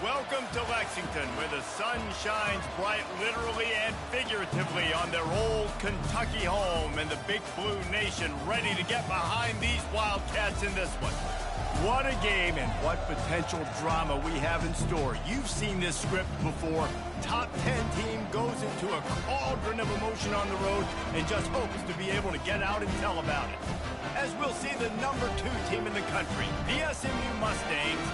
Welcome to Lexington, where the sun shines bright literally and figuratively on their old Kentucky home, and the Big Blue Nation ready to get behind these Wildcats in this one. What a game and what potential drama we have in store. You've seen this script before. Top 10 team goes into a cauldron of emotion on the road and just hopes to be able to get out and tell about it. As we'll see the number 2 team in the country, the SMU Mustangs,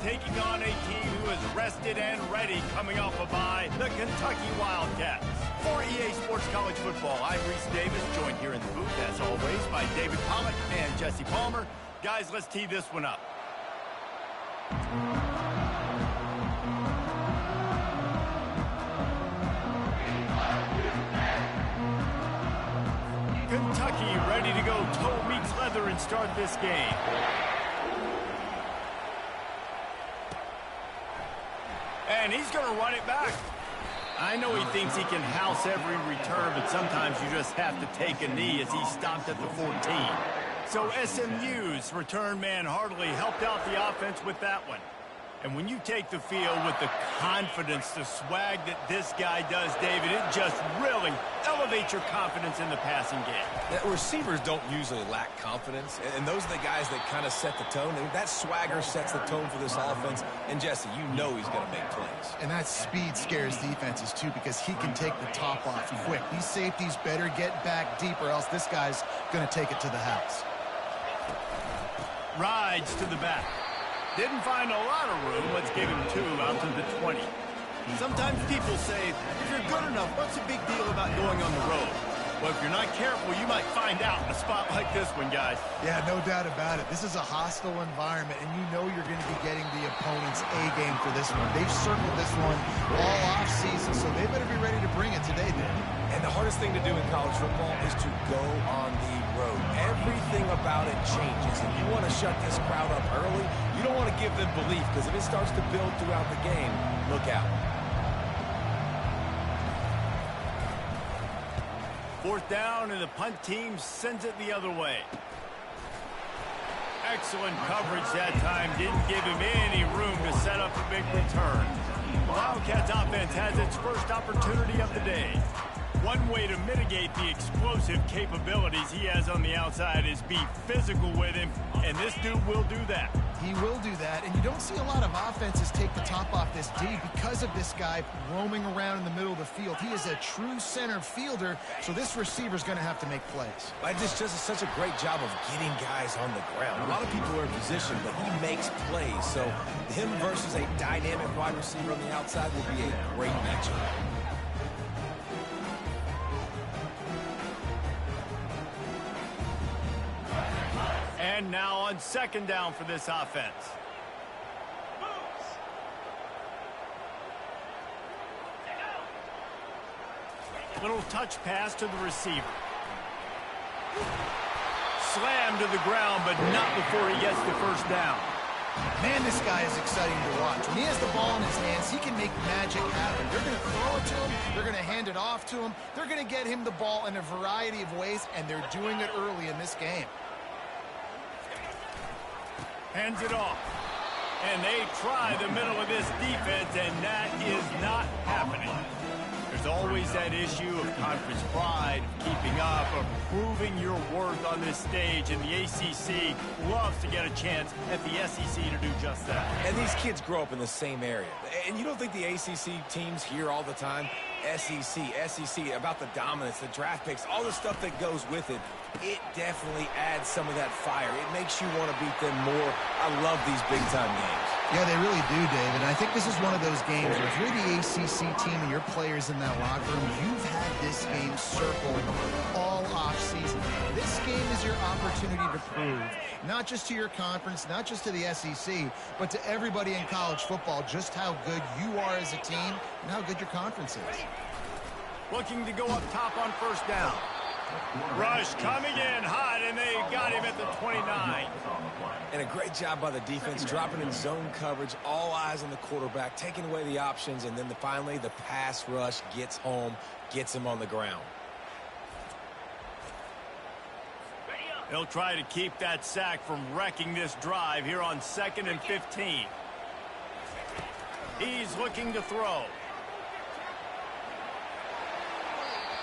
taking on a team who is rested and ready coming off a bye, the Kentucky Wildcats. For EA Sports College Football, I'm Reese Davis, joined here in the booth, as always, by David Pollock and Jesse Palmer. Guys, let's tee this one up. Kentucky ready to go toe meets leather and start this game. And he's going to run it back. I know he thinks he can house every return, but sometimes you just have to take a knee as he stopped at the 14. So SMU's return man Hardley helped out the offense with that one. And when you take the field with the confidence, the swag that this guy does, David, it just really elevates your confidence in the passing game. Receivers don't usually lack confidence, and those are the guys that kind of set the tone. And that swagger sets the tone for this offense. And, Jesse, you know he's going to make plays. And that speed scares defenses, too, because he can take the top off quick. These safeties better get back deep, or else this guy's going to take it to the house. Rides to the back. Didn't find a lot of room. Let's give him 2 out to the 20. Sometimes people say, if you're good enough, what's the big deal about going on the road? Well, if you're not careful, you might find out in a spot like this one, guys. Yeah, no doubt about it. This is a hostile environment, and you know you're going to be getting the opponent's A-game for this one. They've circled this one all off-season, so they better be ready to bring it today, Dave. And the hardest thing to do in college football is to go on the road. Everything about it changes, and you want to shut this crowd up early. You don't want to give them belief, because if it starts to build throughout the game, look out. 4th down, and the punt team sends it the other way. Excellent coverage that time. Didn't give him any room to set up a big return. The Wildcats offense has its first opportunity of the day. One way to mitigate the explosive capabilities he has on the outside is be physical with him, and this dude will do that. He will do that, and you don't see a lot of offenses take the top off this D because of this guy roaming around in the middle of the field. He is a true center fielder, so this receiver's going to have to make plays. It just does such a great job of getting guys on the ground. A lot of people are in position, but he makes plays, so him versus a dynamic wide receiver on the outside will be a great matchup. And now on 2nd down for this offense. Little touch pass to the receiver. Slammed to the ground, but not before he gets the 1st down. Man, this guy is exciting to watch. When he has the ball in his hands, he can make magic happen. They're going to throw it to him. They're going to hand it off to him. They're going to get him the ball in a variety of ways, and they're doing it early in this game. Hands it off. And they try the middle of this defense, and that is not happening. There's always that issue of conference pride, of keeping up, of proving your worth on this stage, and the ACC loves to get a chance at the SEC to do just that. And these kids grow up in the same area. And you don't think the ACC teams hear all the time, SEC, about the dominance, the draft picks, all the stuff that goes with it. It definitely adds some of that fire. It makes you want to beat them more. I love these big-time games. Yeah, they really do, David. And I think this is one of those games where if you're the ACC team and your players in that locker room, you've had this game circled all offseason. This game is your opportunity to prove, not just to your conference, not just to the SEC, but to everybody in college football, just how good you are as a team and how good your conference is. Looking to go up top on 1st down. Rush coming in hot, and they got him at the 29. And a great job by the defense, dropping in zone coverage, all eyes on the quarterback, taking away the options, and then finally the pass rush gets home, gets him on the ground. They'll try to keep that sack from wrecking this drive here on 2nd and 15. He's looking to throw.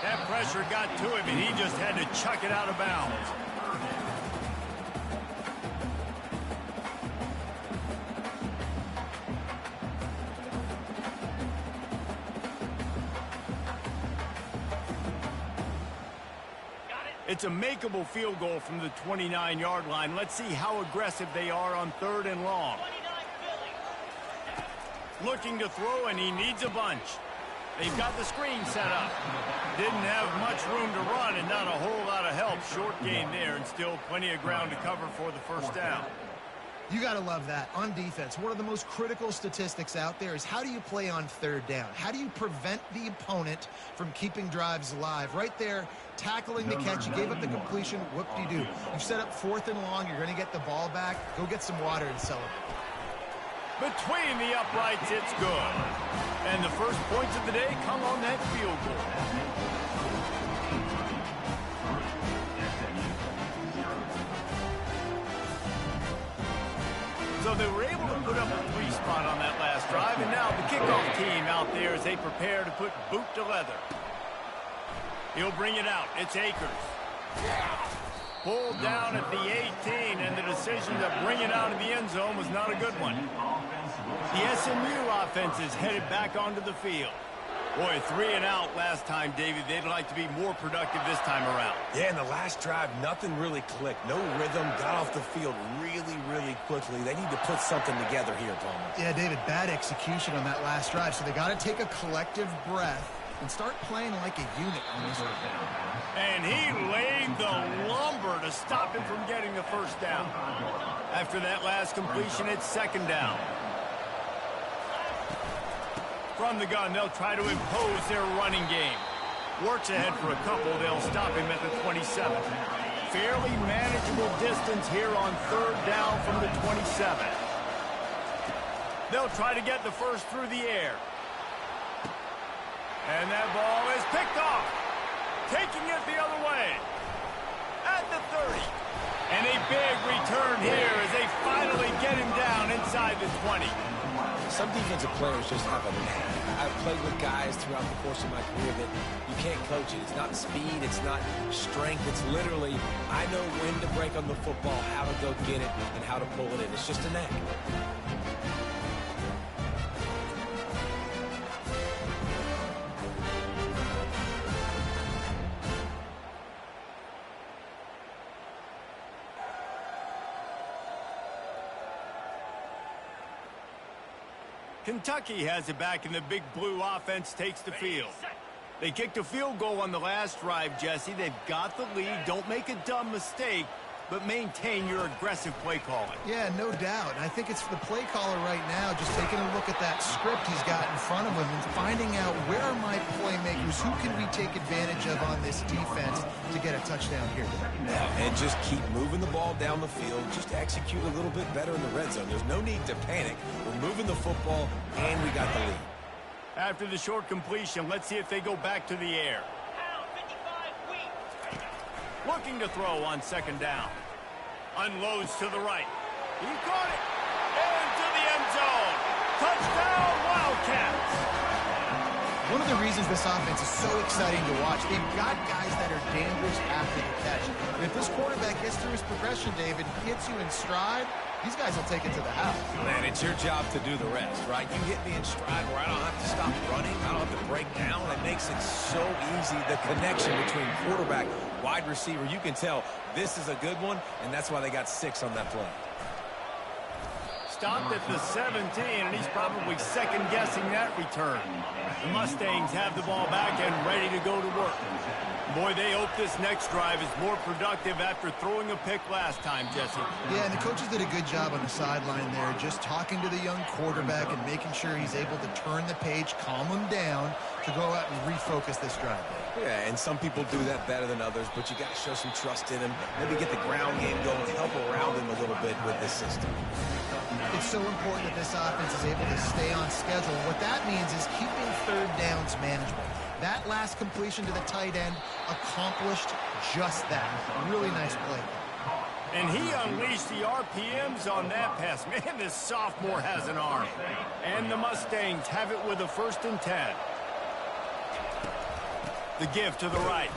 That pressure got to him, and he just had to chuck it out of bounds. It's a makeable field goal from the 29-yard line. Let's see how aggressive they are on 3rd and long. Looking to throw, and he needs a bunch. They've got the screen set up. Didn't have much room to run and not a whole lot of help. Short gain there and still plenty of ground to cover for the first down. You got to love that. On defense, one of the most critical statistics out there is how do you play on 3rd down? How do you prevent the opponent from keeping drives alive? Right there, tackling the catch. You gave up the completion. Whoop-de-doo. You've set up 4th and long. You're going to get the ball back. Go get some water and celebrate. Between the uprights, it's good. And the first points of the day come on that field goal. So they were able to put up a 3 spot on that last drive, and now the kickoff team out there as they prepare to put boot to leather. He'll bring it out. It's Akers. Pulled down at the 18, and the decision to bring it out of the end zone was not a good one. The SMU offense is headed back onto the field. Boy, 3 and out last time, David. They'd like to be more productive this time around. Yeah, in the last drive, nothing really clicked. No rhythm, got off the field really quickly. They need to put something together here, Palmer. Yeah, David, bad execution on that last drive, so they got to take a collective breath and start playing like a unit on this one. And he laid the lumber to stop him from getting the first down. After that last completion, it's 2nd down. From the gun, they'll try to impose their running game. Works ahead for a couple. They'll stop him at the 27. Fairly manageable distance here on 3rd down from the 27. They'll try to get the first through the air. And that ball is picked off. Taking it the other way. At the 30. And a big return here as they finally get him down inside the 20. Some defensive players just have a knack. I've played with guys throughout the course of my career that you can't coach it. It's not speed, it's not strength. It's literally, I know when to break on the football, how to go get it, and how to pull it in. It's just a knack. Kentucky has it back, and the Big Blue offense takes the field. They kicked a field goal on the last drive, Jesse. They've got the lead. Don't make a dumb mistake, but maintain your aggressive play calling. Yeah, no doubt. And I think it's the play caller right now just taking a look at that script he's got in front of him and finding out where are my playmakers, who can we take advantage of on this defense to get a touchdown here. Yeah, and just keep moving the ball down the field. Just execute a little bit better in the red zone. There's no need to panic. We're moving the football, and we got the lead. After the short completion, let's see if they go back to the air. Looking to throw on 2nd down. Unloads to the right. He caught it. Into the end zone. Touchdown, Wildcats. One of the reasons this offense is so exciting to watch, they've got guys that are dangerous after the catch. And if this quarterback gets through his progression, David, hits you in stride, these guys will take it to the house. Man, it's your job to do the rest, right? You hit me in stride where I don't have to stop running. I don't have to break down. It makes it so easy. The connection between quarterback, wide receiver, you can tell this is a good one, and that's why they got 6 on that play. Stopped at the 17, and he's probably second-guessing that return. The Mustangs have the ball back and ready to go to work. Boy, they hope this next drive is more productive after throwing a pick last time, Jesse. Yeah, and the coaches did a good job on the sideline there, just talking to the young quarterback and making sure he's able to turn the page, calm him down to go out and refocus this drive. Yeah, and some people do that better than others, but you got to show some trust in him. Maybe get the ground game going, help around him a little bit with this system. It's so important that this offense is able to stay on schedule. What that means is keeping 3rd downs manageable. That last completion to the tight end accomplished just that. Really nice play. And he unleashed the RPMs on that pass. Man, this sophomore has an arm. And the Mustangs have it with a 1st and 10. The give to the right.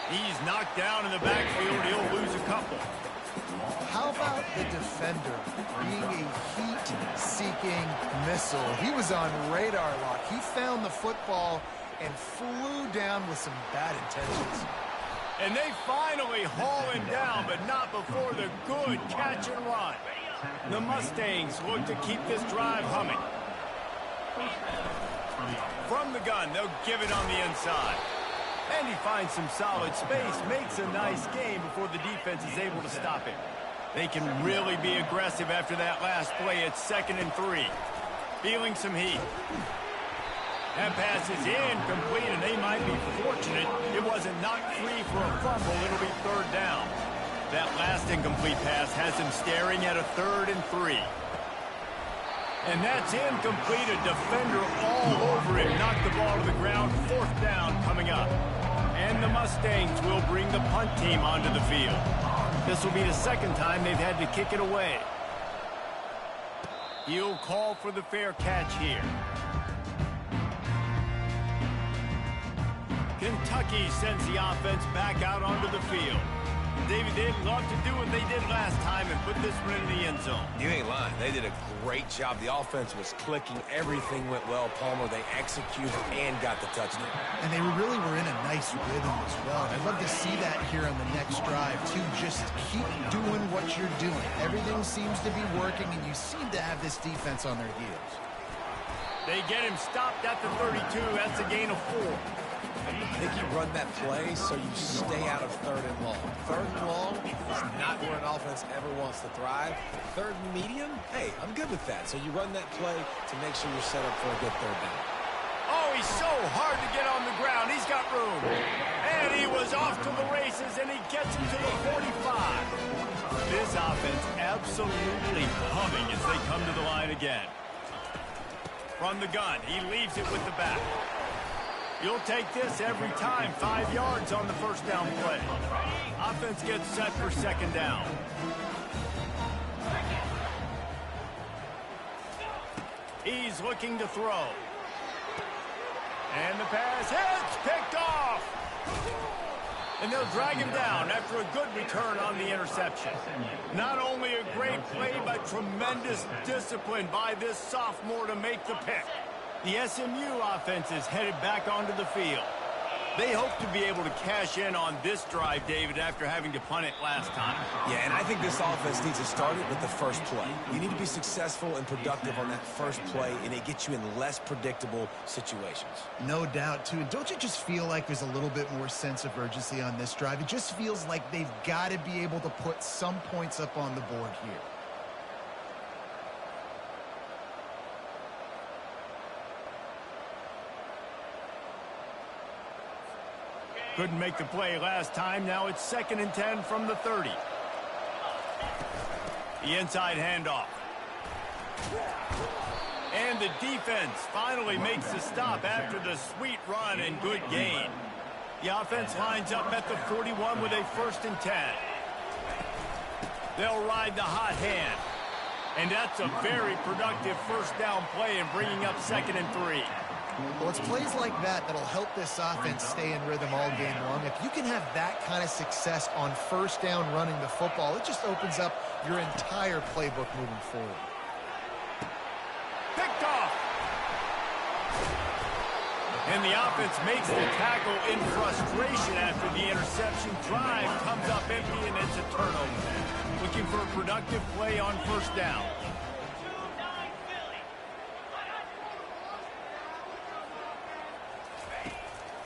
He's knocked down in the backfield. He'll lose a couple. How about the defender being a heat-seeking missile? He was on radar lock. He found the football and flew down with some bad intentions. And they finally haul him down, but not before the good catch and run. The Mustangs look to keep this drive humming. From the gun, they'll give it on the inside. And he finds some solid space, makes a nice game before the defense is able to stop him. They can really be aggressive after that last play. It's 2nd and 3. Feeling some heat. That pass is incomplete, and they might be fortunate it wasn't knocked free for a fumble. It'll be 3rd down. That last incomplete pass has him staring at a 3rd and 3. And that's incomplete. A defender all over him. Knocked the ball to the ground. 4th down coming up. And the Mustangs will bring the punt team onto the field. This will be the 2nd time they've had to kick it away. He'll call for the fair catch here. Kentucky sends the offense back out onto the field. David, they'd love to do what they did last time and put this one in the end zone. You ain't lying. They did a great job. The offense was clicking. Everything went well. Palmer, they executed and got the touchdown. And they really were in a nice rhythm as well. I'd love to see that here on the next drive, too. Just keep doing what you're doing. Everything seems to be working, and you seem to have this defense on their heels. They get him stopped at the 32. That's a gain of 4. I think you run that play so you stay out of 3rd and long. 3rd and long is not where an offense ever wants to thrive. 3rd and medium, hey, I'm good with that. So you run that play to make sure you're set up for a good 3rd down. Oh, he's so hard to get on the ground. He's got room. And he was off to the races, and he gets him to the 45. This offense absolutely humming as they come to the line again. From the gun, he leaves it with the back. You'll take this every time. 5 yards on the 1st down play. Offense gets set for 2nd down. He's looking to throw. And the pass hits, picked off. And they'll drag him down after a good return on the interception. Not only a great play, but tremendous discipline by this sophomore to make the pick. The SMU offense is headed back onto the field. They hope to be able to cash in on this drive, David, after having to punt it last time. Yeah, and I think this offense needs to start it with the first play. You need to be successful and productive on that first play, and it gets you in less predictable situations. No doubt, too. And don't you just feel like there's a little bit more sense of urgency on this drive? It just feels like they've got to be able to put some points up on the board here. Couldn't make the play last time. Now it's 2nd and 10 from the 30. The inside handoff. And the defense finally makes the stop after the sweet run and good gain. The offense lines up at the 41 with a 1st and 10. They'll ride the hot hand. And that's a very productive 1st down play and bringing up 2nd and 3. Well, it's plays like that that'll help this offense stay in rhythm all game long. If you can have that kind of success on 1st down running the football, it just opens up your entire playbook moving forward. Picked off. And the offense makes the tackle in frustration after the interception. Drive comes up empty, and it's a turnover. Looking for a productive play on 1st down.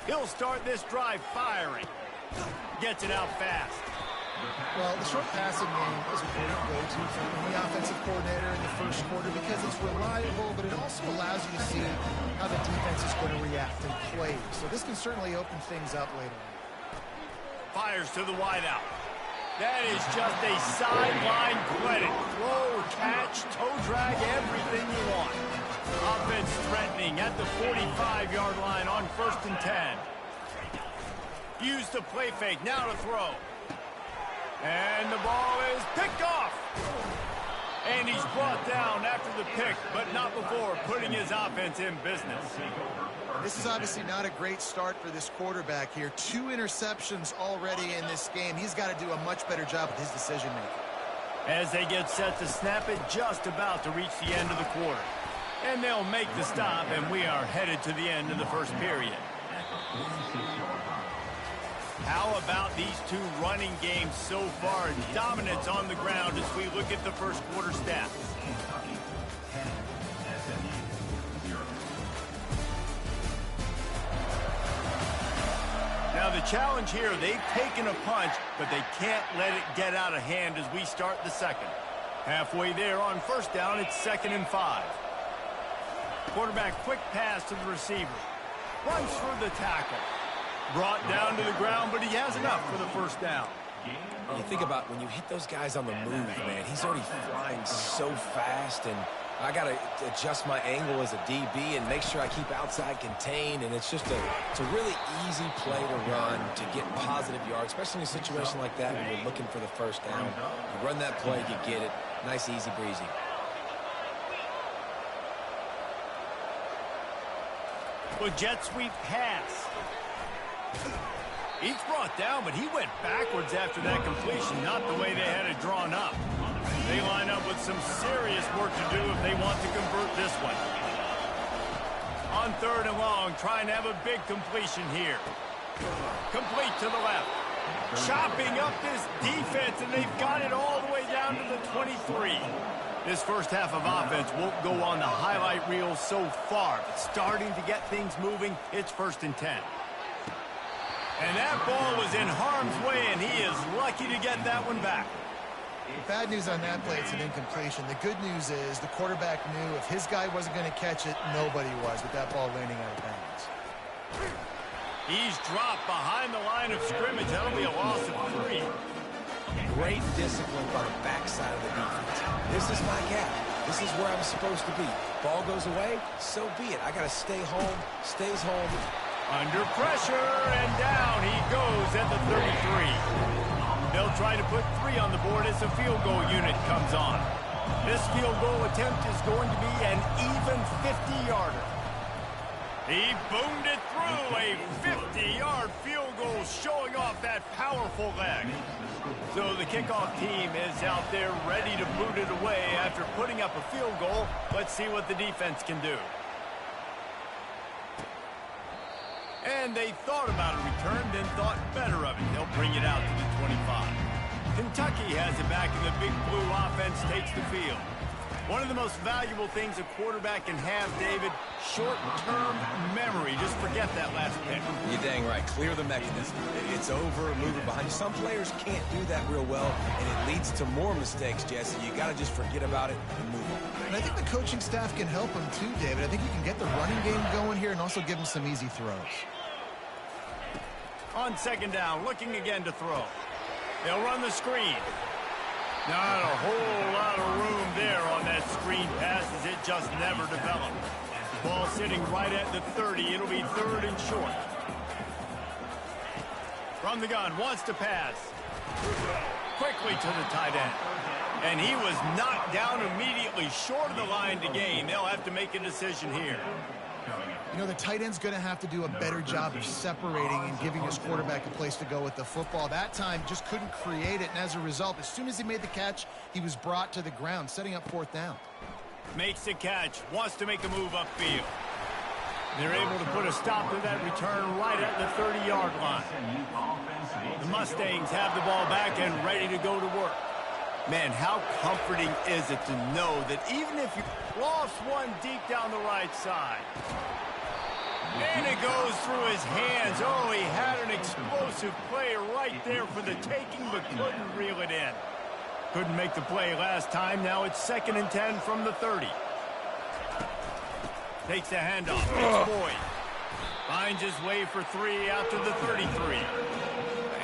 He'll start this drive firing. Gets it out fast. Well, the short passing game is a great go-to for any offensive coordinator in the 1st quarter because it's reliable, but it also allows you to see how the defense is going to react and play. So this can certainly open things up later on. Fires to the wideout. That is just a sideline clinic. Throw, catch, toe drag, everything you want. Offense threatening at the 45-yard line on 1st and 10. Use the play fake, now to throw. And the ball is picked off. And he's brought down after the pick, but not before putting his offense in business. This is obviously not a great start for this quarterback here. 2 interceptions already in this game. He's got to do a much better job with his decision-making. As they get set to snap it, just about to reach the end of the quarter. And they'll make the stop, and we are headed to the end of the first period. How about these 2 running games so far? Dominance on the ground as we look at the first quarter stats. Now the challenge here, they've taken a punch, but they can't let it get out of hand as we start the second. Halfway there on first down, it's 2nd and 5. Quarterback quick pass to the receiver. Runs for the tackle. Brought down to the ground, but he has enough for the first down. You think about when you hit those guys on the move, man, he's already flying so fast, and I got to adjust my angle as a DB and make sure I keep outside contained, and it's a really easy play to run to get positive yards, especially in a situation like that when you're looking for the first down. You run that play, you get it. Nice, easy breezy. Well, jet sweep pass. He's brought down, but he went backwards after that completion, not the way they had it drawn up. They line up with some serious work to do if they want to convert this one. On 3rd and long, trying to have a big completion here. Complete to the left. Chopping up this defense, and they've got it all the way down to the 23. This first half of offense won't go on the highlight reel so far, but starting to get things moving, it's 1st and 10. And that ball was in harm's way, and he is lucky to get that one back. The bad news on that play, it's an incompletion. The good news is the quarterback knew if his guy wasn't going to catch it, nobody was with that ball landing out of bounds. He's dropped behind the line of scrimmage. That'll be a loss of 3. Great discipline by the backside of the defense. This is my gap. This is where I'm supposed to be. Ball goes away, so be it. I got to stay home, stays home. Under pressure, and down he goes at the 33. They'll try to put 3 on the board as the field goal unit comes on. This field goal attempt is going to be an even 50-yarder. He boomed it through, a 50-yard field goal showing off that powerful leg. So the kickoff team is out there ready to boot it away after putting up a field goal. Let's see what the defense can do. And they thought about a return, then thought better of it. They'll bring it out to the 25. Kentucky has it back, and the Big Blue offense takes the field. One of the most valuable things a quarterback can have, David, short-term memory. Just forget that last pick. You're dang right. Clear the mechanism. It's over, move it behind you. Some players can't do that real well, and it leads to more mistakes, Jesse. You got to just forget about it and move on. And I think the coaching staff can help him too, David. I think you can get the running game going here and also give him some easy throws. On 2nd down, looking again to throw. They'll run the screen. Not a whole lot of room there on that screen pass as it just never developed. Ball sitting right at the 30. It'll be 3rd and short. From the gun, wants to pass. Quickly to the tight end. And he was knocked down immediately short of the line to gain. They'll have to make a decision here. You know, the tight end's going to have to do a better job of separating and giving his quarterback a place to go with the football. That time just couldn't create it, and as a result, as soon as he made the catch, he was brought to the ground, setting up 4th down. Makes the catch, wants to make a move upfield. They're able to put a stop to that return right at the 30-yard line. The Mustangs have the ball back and ready to go to work. Man, how comforting is it to know that even if you lost one deep down the right side, and it goes through his hands. Oh, he had an explosive play right there for the taking, but couldn't reel it in. Couldn't make the play last time. Now it's 2nd and 10 from the 30. Takes the handoff. It's Boyd. Finds his way for 3 out to the 33.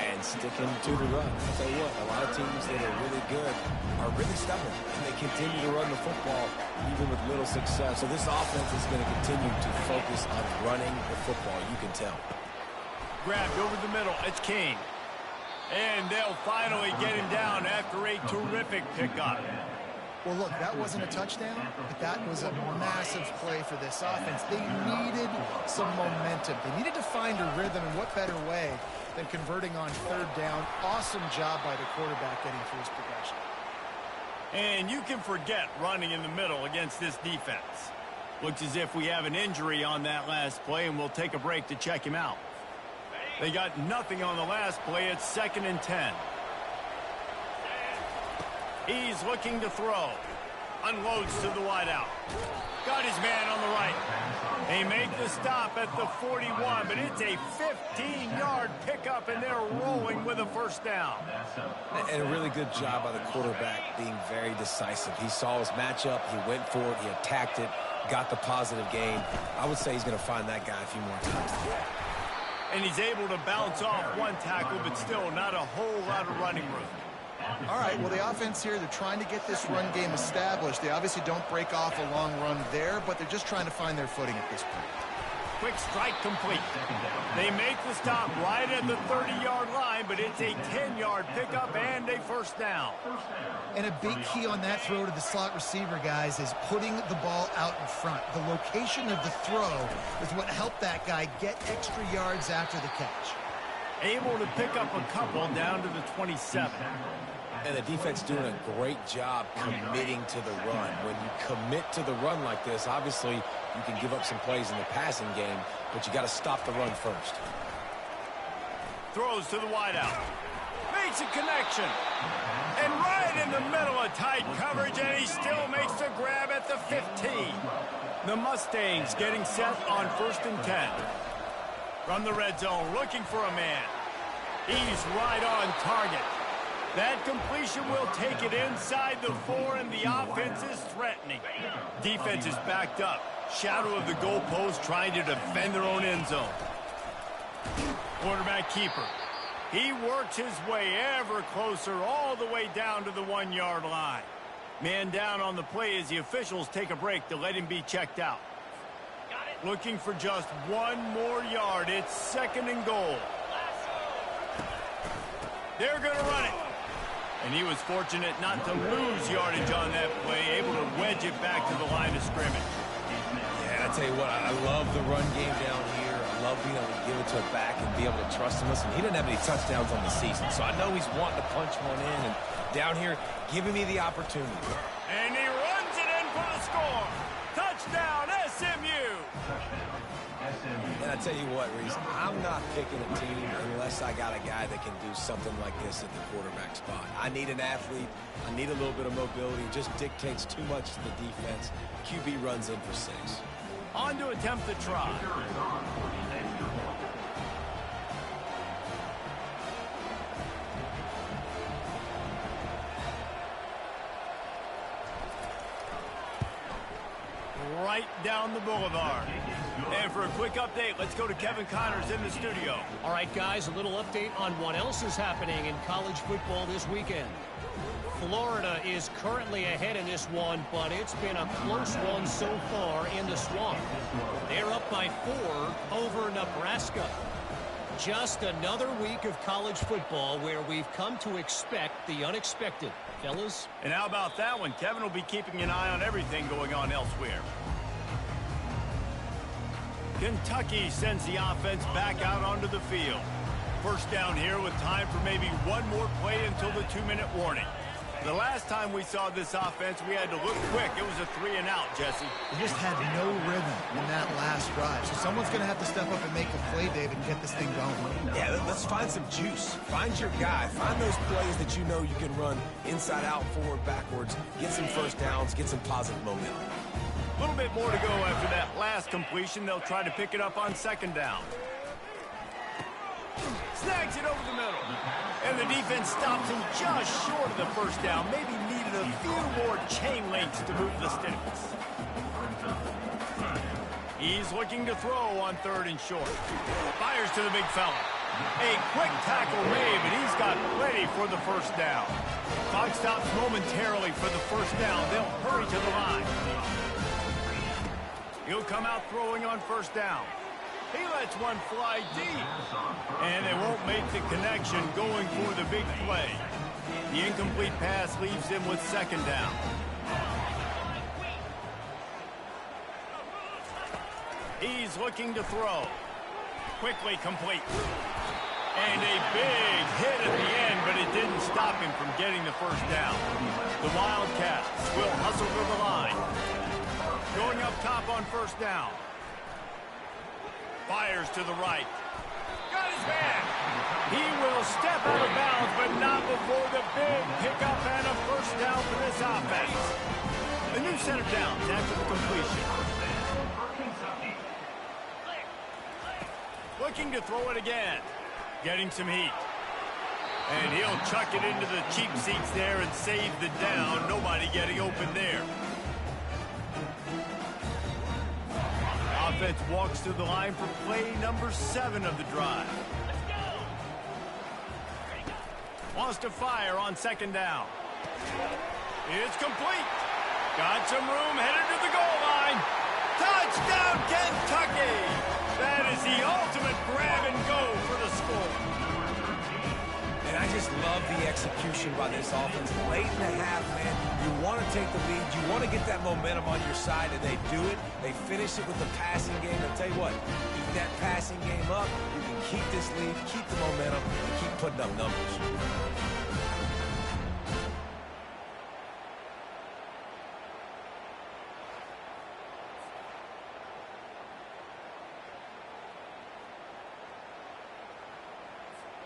And sticking to the run. I'll tell you what, a lot of teams that are really good are really stubborn, and they continue to run the football even with little success. So this offense is going to continue to focus on running the football. You can tell. Grabbed over the middle. It's King. And they'll finally get him down after a terrific pickup. Well, look, that wasn't a touchdown, but that was a massive play for this offense. They needed some momentum. They needed to find a rhythm, and what better way than converting on third down. Awesome job by the quarterback getting through his progression. And you can forget running in the middle against this defense. Looks as if we have an injury on that last play, and we'll take a break to check him out. They got nothing on the last play. It's 2nd and 10. He's looking to throw. Unloads to the wideout. Got his man on the right. They make the stop at the 41, but it's a 15-yard pickup, and they're rolling with a first down. And a really good job by the quarterback being very decisive. He saw his matchup. He went for it. He attacked it. Got the positive gain. I would say he's going to find that guy a few more times. And he's able to bounce off one tackle, but still not a whole lot of running room. All right, well, the offense here, they're trying to get this run game established. They obviously don't break off a long run there, but they're just trying to find their footing at this point. Quick strike complete. They make the stop right at the 30-yard line, but it's a 10-yard pickup and a first down. And a big key on that throw to the slot receiver, guys, is putting the ball out in front. The location of the throw is what helped that guy get extra yards after the catch. Able to pick up a couple down to the 27. And the defense doing a great job committing to the run. When you commit to the run like this, obviously you can give up some plays in the passing game, but you got to stop the run first. Throws to the wideout. Makes a connection. And right in the middle of tight coverage, and he still makes the grab at the 15. The Mustangs getting set on 1st and 10. From the red zone, looking for a man. He's right on target. That completion will take it inside the 4, and the offense is threatening. Defense is backed up. Shadow of the goalpost trying to defend their own end zone. Quarterback keeper. He works his way ever closer all the way down to the 1-yard line. Man down on the play as the officials take a break to let him be checked out. Looking for just one more yard. It's 2nd and goal. They're going to run it. And he was fortunate not to lose yardage on that play, able to wedge it back to the line of scrimmage. Yeah, I tell you what, I love the run game down here. I love being able to give it to a back and be able to trust him. Listen, he didn't have any touchdowns on the season, so I know he's wanting to punch one in. And down here, giving me the opportunity. And he runs it in for the score. Touchdown, SMU. And I tell you what, Reese, I'm not picking a team unless I got a guy that can do something like this at the quarterback spot. I need an athlete. I need a little bit of mobility. It just dictates too much to the defense. QB runs in for 6. On to attempt the try. Right down the boulevard. And for a quick update, let's go to Kevin Connors in the studio. All right, guys, a little update on what else is happening in college football this weekend. Florida is currently ahead in this one, but it's been a close one so far in the Swamp. They're up by 4 over Nebraska. Just another week of college football where we've come to expect the unexpected. Fellas? And how about that one? Kevin will be keeping an eye on everything going on elsewhere. Kentucky sends the offense back out onto the field. First down here with time for maybe one more play until the 2-minute warning. The last time we saw this offense, we had to look quick. It was a 3-and-out, Jesse. They just had no rhythm in that last drive. So someone's going to have to step up and make a play, David, and get this thing going. Yeah, let's find some juice. Find your guy. Find those plays that you know you can run inside out, forward, backwards. Get some first downs. Get some positive momentum. A little bit more to go after that last completion. They'll try to pick it up on 2nd down. Snags it over the middle. And the defense stops him just short of the first down. Maybe needed a few more chain links to move the sticks. He's looking to throw on 3rd and short. Fires to the big fella. A quick tackle made, but he's got plenty for the first down. Clock stops momentarily for the first down. They'll hurry to the line. He'll come out throwing on 1st down. He lets one fly deep. And they won't make the connection going for the big play. The incomplete pass leaves him with second down. He's looking to throw. Quickly complete. And a big hit at the end, but it didn't stop him from getting the first down. The Wildcats will hustle to the line. Going up top on first down. Fires to the right. Got his man. He will step out of bounds, but not before the big pickup and a first down for this offense. A new set of downs after the completion. Looking to throw it again. Getting some heat. And he'll chuck it into the cheap seats there and save the down. Nobody getting open there. Offense walks to the line for play number 7 of the drive. Wants to fire on second down. It's complete. Got some room, headed to the goal line. Touchdown, Kentucky! That is the ultimate grab and go for the score. And I just love the execution by this offense. Late in the half, man, you want to take the lead. You want to get that momentum on your side, and they do it. They finish it with the passing game. I'll tell you what, keep that passing game up. You can keep this lead, keep the momentum, and keep putting up numbers.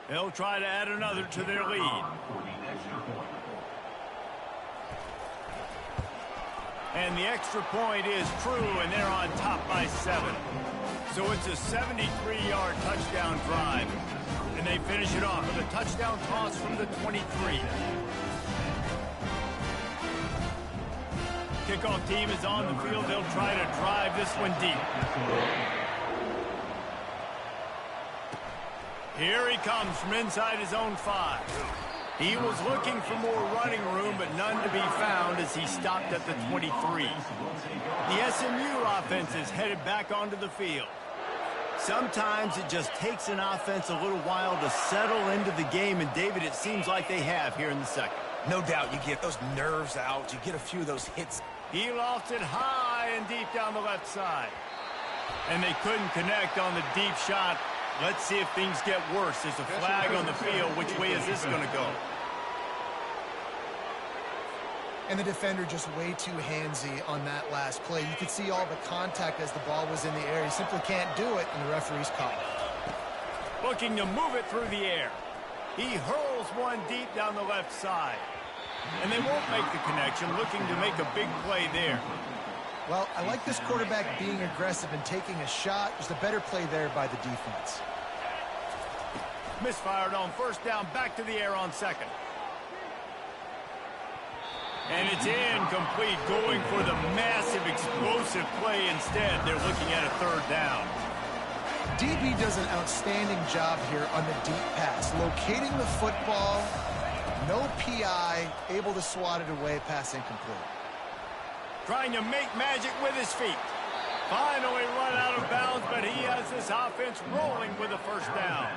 They'll try to add another to their lead. And the extra point is true, and they're on top by 7. So it's a 73-yard touchdown drive. And they finish it off with a touchdown toss from the 23. Kickoff team is on the field. They'll try to drive this one deep. Here he comes from inside his own 5. He was looking for more running room, but none to be found as he stopped at the 23. The SMU offense is headed back onto the field. Sometimes it just takes an offense a little while to settle into the game, and David, it seems like they have here in the second. No doubt, you get those nerves out. You get a few of those hits. He lofted high and deep down the left side. And they couldn't connect on the deep shot. Let's see if things get worse. There's a flag on the field. Which way is this going to go? And the defender just way too handsy on that last play. You could see all the contact as the ball was in the air. He simply can't do it, and the referee's called. Looking to move it through the air. He hurls one deep down the left side. And they won't make the connection, looking to make a big play there. Well, I like this quarterback being aggressive and taking a shot. Just a better play there by the defense. Misfired on first down, back to the air on second. And it's incomplete, going for the massive explosive play instead. They're looking at a third down. DB does an outstanding job here on the deep pass. Locating the football, no PI, able to swat it away, pass incomplete. Trying to make magic with his feet. Finally run out of bounds, but he has this offense rolling with a first down.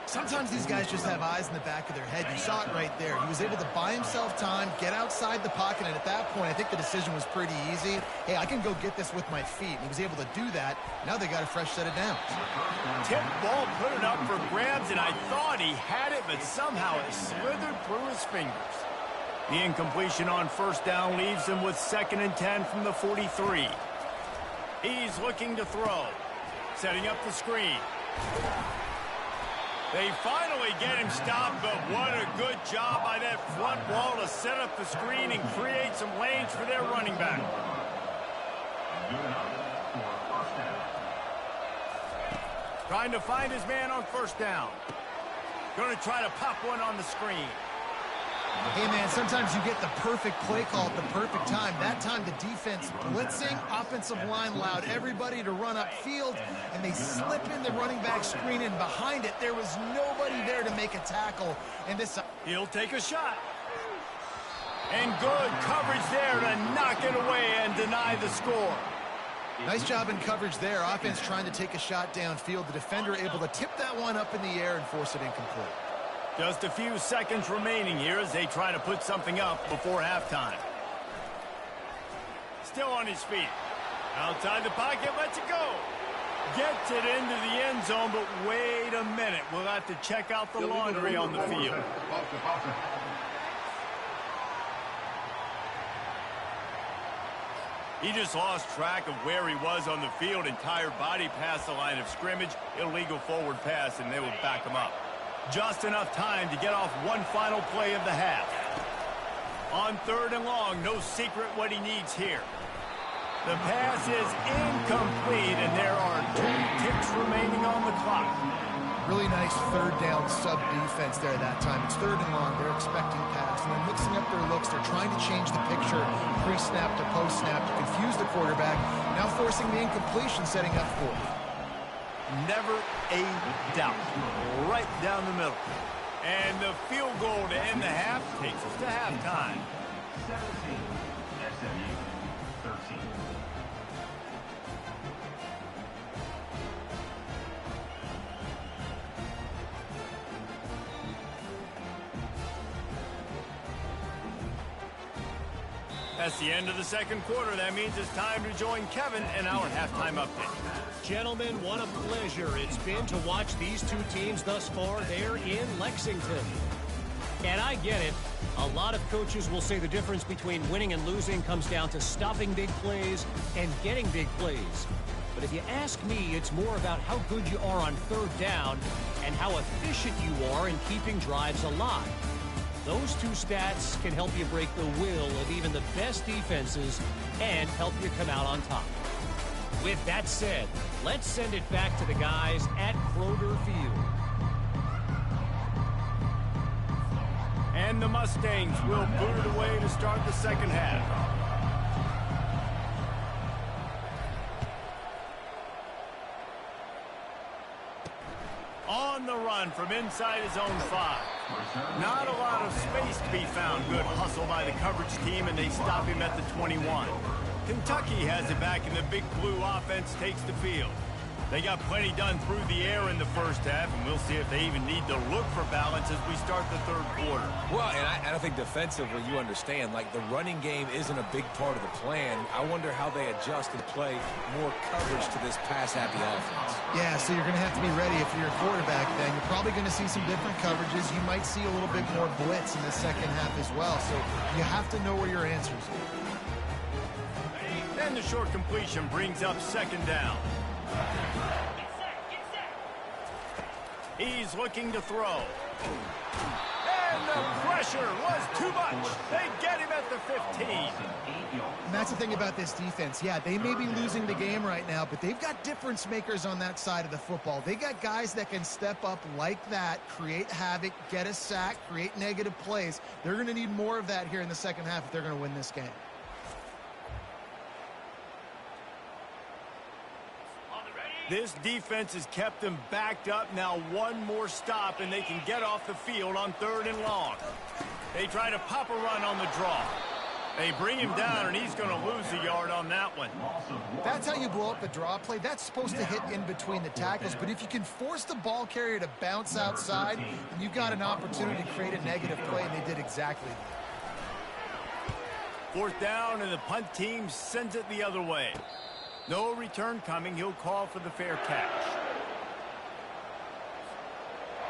Sometimes these guys just have eyes in the back of their head. You saw it right there. He was able to buy himself time, get outside the pocket, and at that point, I think the decision was pretty easy. Hey, I can go get this with my feet. And he was able to do that. Now they got a fresh set of downs. Tip ball, put it up for grabs, and I thought he had it, but somehow it slithered through his fingers. The incompletion on first down leaves him with 2nd and 10 from the 43. He's looking to throw. Setting up the screen. They finally get him stopped, but what a good job by that front wall to set up the screen and create some lanes for their running back. Trying to find his man on first down. Going to try to pop one on the screen. Hey, man, sometimes you get the perfect play call at the perfect time. That time the defense blitzing, offensive line allowed everybody to run upfield, and they slip in the running back screen, and behind it, there was nobody there to make a tackle. And this... He'll take a shot. And good coverage there to knock it away and deny the score. Nice job in coverage there. Offense trying to take a shot downfield. The defender able to tip that one up in the air and force it incomplete. Just a few seconds remaining here as they try to put something up before halftime. Still on his feet. Outside the pocket, lets it go. Gets it into the end zone, but wait a minute. We'll have to check out the laundry on the field. He just lost track of where he was on the field. Entire body past the line of scrimmage. Illegal forward pass, and they will back him up. Just enough time to get off one final play of the half. On 3rd and long, no secret what he needs here. The pass is incomplete, and there are 2 ticks remaining on the clock. Really nice 3rd down sub defense there that time. It's 3rd and long. They're expecting pass, and they're mixing up their looks. They're trying to change the picture pre-snap to post-snap to confuse the quarterback. Now forcing the incompletion, setting up 4th. Never a doubt. Right down the middle. And the field goal to end the half takes us to halftime. 17, SMU 13. That's the end of the 2nd quarter. That means it's time to join Kevin in our halftime update. Gentlemen, what a pleasure it's been to watch these 2 teams thus far there in Lexington. And I get it. A lot of coaches will say the difference between winning and losing comes down to stopping big plays and getting big plays. But if you ask me, it's more about how good you are on 3rd down and how efficient you are in keeping drives alive. Those 2 stats can help you break the will of even the best defenses and help you come out on top. With that said, let's send it back to the guys at Kroger Field. And the Mustangs will boot it away to start the 2nd half. On the run from inside his own 5. Not a lot of space to be found. Good hustle by the coverage team, and they stop him at the 21. Kentucky has it back, and the Big Blue offense takes the field. They got plenty done through the air in the 1st half, and we'll see if they even need to look for balance as we start the 3rd quarter. Well, and I think defensively, you understand, like the running game isn't a big part of the plan. I wonder how they adjust and play more coverage to this pass-happy offense. Yeah, so you're going to have to be ready if you're a quarterback then. You're probably going to see some different coverages. You might see a little bit more blitz in the 2nd half as well. So you have to know where your answers are. And the short completion brings up 2nd down. He's looking to throw. And the pressure was too much. They get him at the 15. And that's the thing about this defense. Yeah, they may be losing the game right now, but they've got difference makers on that side of the football. They got guys that can step up like that, create havoc, get a sack, create negative plays. They're going to need more of that here in the 2nd half if they're going to win this game. This defense has kept them backed up. Now 1 more stop, and they can get off the field on 3rd and long. They try to pop a run on the draw. They bring him down, and he's going to lose a yard on that one. That's how you blow up the draw play. That's supposed to hit in between the tackles, but if you can force the ball carrier to bounce outside, then you've got an opportunity to create a negative play, and they did exactly that. 4th down, and the punt team sends it the other way. No return coming. He'll call for the fair catch.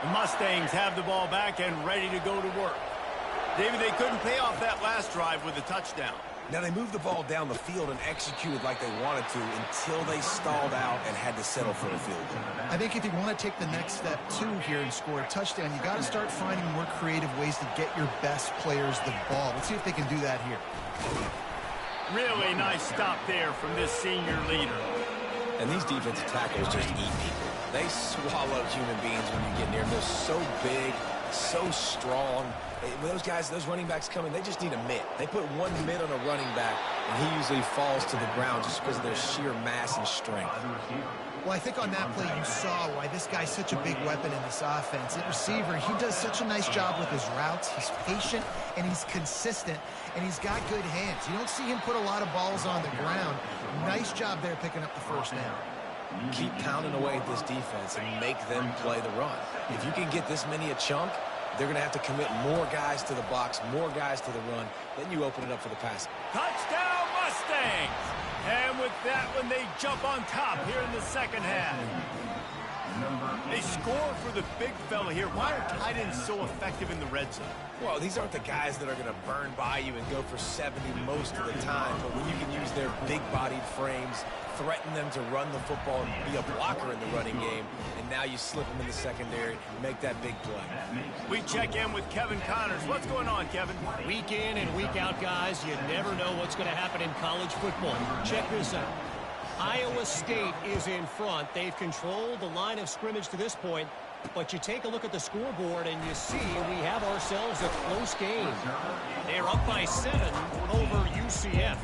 The Mustangs have the ball back and ready to go to work. David, they couldn't pay off that last drive with a touchdown. Now, they moved the ball down the field and executed like they wanted to until they stalled out and had to settle for a field goal. I think if you want to take the next step, too, here and score a touchdown, you got to start finding more creative ways to get your best players the ball. Let's see if they can do that here. Really nice stop there from this senior leader. And these defensive tackles just eat people. They swallow human beings when you get near them. They're so big, so strong. When those guys, those running backs come in, they just need a mitt. They put one mitt on a running back, and he usually falls to the ground just because of their sheer mass and strength. Well, I think on that play you saw why this guy's such a big weapon in this offense. At receiver, he does such a nice job with his routes. He's patient, and he's consistent, and he's got good hands. You don't see him put a lot of balls on the ground. Nice job there picking up the first down. Keep pounding away at this defense and make them play the run. If you can get this many a chunk, they're going to have to commit more guys to the box, more guys to the run. Then you open it up for the pass. Touchdown Mustangs! And with that one, they jump on top here in the second half. They score for the big fella here. Why are tight ends so effective in the red zone? Well, these aren't the guys that are going to burn by you and go for 70 most of the time. But when you can use their big-bodied frames, threaten them to run the football and be a blocker in the running game, and now you slip them in the secondary and make that big play. We check in with Kevin Connors. What's going on, Kevin? Week in and week out, guys, you never know what's going to happen in college football. Check this out. Iowa State is in front. They've controlled the line of scrimmage to this point, but you take a look at the scoreboard and you see we have ourselves a close game. They're up by 7 over UCF.